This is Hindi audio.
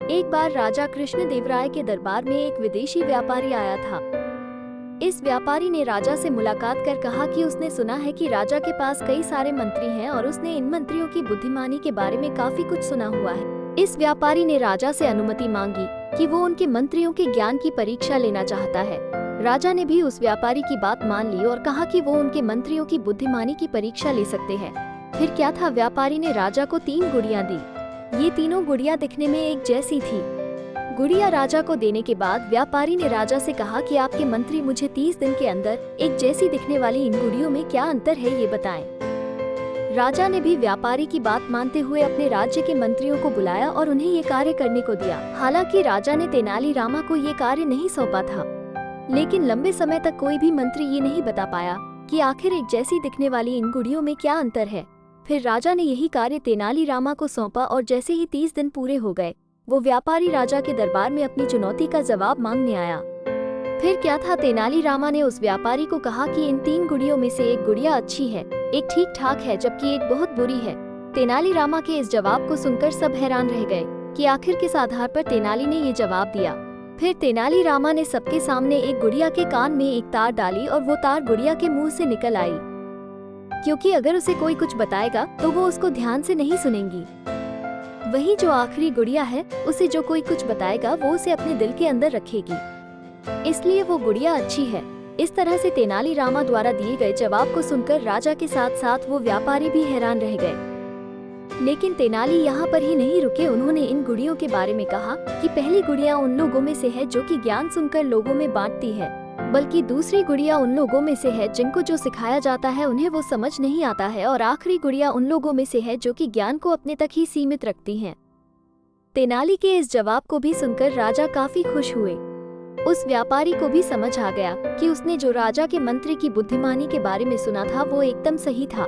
एक बार राजा कृष्णदेवराय के दरबार में एक विदेशी व्यापारी आया था। इस व्यापारी ने राजा से मुलाकात कर कहा कि उसने सुना है कि राजा के पास कई सारे मंत्री हैं और उसने इन मंत्रियों की बुद्धिमानी के बारे में काफी कुछ सुना हुआ है। इस व्यापारी ने राजा से अनुमति मांगी कि वो उनके मंत्रियों के ज्ञान की परीक्षा लेना चाहता है। राजा ने भी उस व्यापारी की बात मान ली और कहा कि वो उनके मंत्रियों की बुद्धिमानी की परीक्षा ले सकते हैं। फिर क्या था, व्यापारी ने राजा को 3 गुड़ियां दी। ये तीनों गुड़ियां दिखने में एक जैसी थी। गुड़िया राजा को देने के बाद व्यापारी ने राजा से कहा कि आपके मंत्री मुझे 30 दिन के अंदर एक जैसी दिखने वाली इन गुड़ियों में क्या अंतर है ये बताएं। राजा ने भी व्यापारी की बात मानते हुए अपने राज्य के मंत्रियों को बुलाया और उन्हें ये कार्य करने को दिया। हालांकि राजा ने तेनालीरामा को ये कार्य नहीं सौंपा था, लेकिन लंबे समय तक कोई भी मंत्री ये नहीं बता पाया कि आखिर एक जैसी दिखने वाली इन गुड़ियों में क्या अंतर है। फिर राजा ने यही कार्य तेनालीरामा को सौंपा और जैसे ही 30 दिन पूरे हो गए, वो व्यापारी राजा के दरबार में अपनी चुनौती का जवाब मांगने आया। फिर क्या था, तेनालीरामा ने उस व्यापारी को कहा कि इन 3 गुड़ियों में से एक गुड़िया अच्छी है, एक ठीक ठाक है, जबकि एक बहुत बुरी है। तेनालीरामा के इस जवाब को सुनकर सब हैरान रह गए कि आखिर किस आधार पर तेनाली ने ये जवाब दिया। फिर तेनालीरामा ने सबके सामने एक गुड़िया के कान में एक तार डाली और वो तार गुड़िया के मुंह से निकल आई, क्योंकि अगर उसे कोई कुछ बताएगा तो वो उसको ध्यान से नहीं सुनेंगी। वही जो आखिरी गुड़िया है, उसे जो कोई कुछ बताएगा वो उसे अपने दिल के अंदर रखेगी, इसलिए वो गुड़िया अच्छी है। इस तरह से तेनालीरामा द्वारा दिए गए जवाब को सुनकर राजा के साथ साथ वो व्यापारी भी हैरान रह गए। लेकिन तेनाली यहाँ पर ही नहीं रुके। उन्होंने इन गुड़ियों के बारे में कहा कि पहली गुड़िया उन लोगों में से है जो कि ज्ञान सुनकर लोगों में बांटती है, बल्कि दूसरी गुड़िया उन लोगों में से है जिनको जो सिखाया जाता है उन्हें वो समझ नहीं आता है, और आखिरी गुड़िया उन लोगों में से है जो कि ज्ञान को अपने तक ही सीमित रखती हैं। तेनाली के इस जवाब को भी सुनकर राजा काफी खुश हुए। उस व्यापारी को भी समझ आ गया कि उसने जो राजा के मंत्री की बुद्धिमानी के बारे में सुना था वो एकदम सही था।